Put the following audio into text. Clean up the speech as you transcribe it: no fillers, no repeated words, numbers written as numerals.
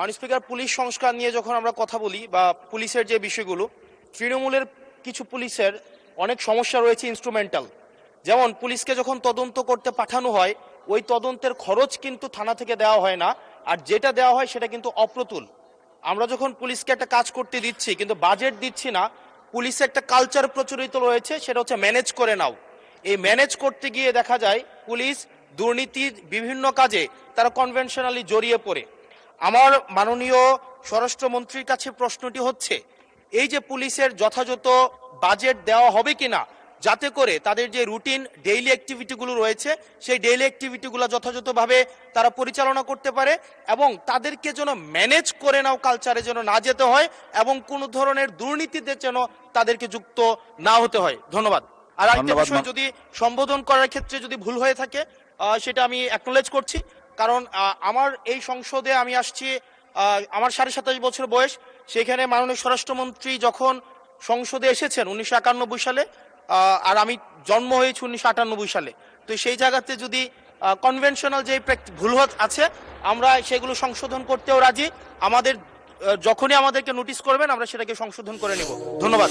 মাননীয় speaker, police সংস্কার নিয়ে যখন আমরা কথা বলি বা পুলিশের যে বিষয়গুলো, তৃণমূলের কিছু পুলিশের অনেক সমস্যা রয়েছে ইনস্ট্রুমেন্টাল। যেমন পুলিশকে যখন তদন্ত করতে পাঠানো হয়, ওই তদন্তের খরচ কিন্তু থানা থেকে দেওয়া হয় না, আর যেটা দেওয়া হয় সেটা কিন্তু অপ্রতুল। আমরা যখন পুলিশকে একটা কাজ করতে দিচ্ছি কিন্তু বাজেট দিচ্ছি না, পুলিশে একটা কালচার প্রচলিত রয়েছে, সেটা হচ্ছে ম্যানেজ করে নাও। এই ম্যানেজ করতে গিয়ে দেখা যায় পুলিশ দুর্নীতির বিভিন্ন কাজে তারা কনভেনশনালি জড়িয়ে পড়ে। আমার মাননীয় স্বরাষ্ট্রমন্ত্রীর কাছে প্রশ্নটি হচ্ছে, এই যে পুলিশের যথাযথ বাজেট দেওয়া হবে কিনা, যাতে করে তাদের যে রুটিন ডেইলি অ্যাক্টিভিটিগুলো রয়েছে সেই ডেইলি অ্যাক্টিভিটিগুলো যথাযথভাবে তারা পরিচালনা করতে পারে, এবং তাদেরকে যেন ম্যানেজ করে নাও কালচারে যেন না যেতে হয়, এবং কোনো ধরনের দুর্নীতিতে যেন তাদেরকে যুক্ত না হতে হয়। ধন্যবাদ। আর একটা বিষয়, যদি সম্বোধন করার ক্ষেত্রে যদি ভুল হয়ে থাকে সেটা আমি অ্যাকনোলেজ করছি, কারণ আমার এই সংসদে আমি আসছি, আমার 27.5 বছর বয়স। সেখানে মাননীয় স্বরাষ্ট্রমন্ত্রী যখন সংসদে এসেছেন 1991 সালে, আর আমি জন্ম হয়েছি 1998 সালে। তো সেই জায়গাতে যদি কনভেনশনাল যে ভুল আছে আমরা সেগুলো সংশোধন করতেও রাজি। আমাদের যখনই আমাদেরকে নোটিশ করবেন আমরা সেটাকে সংশোধন করে নেব। ধন্যবাদ।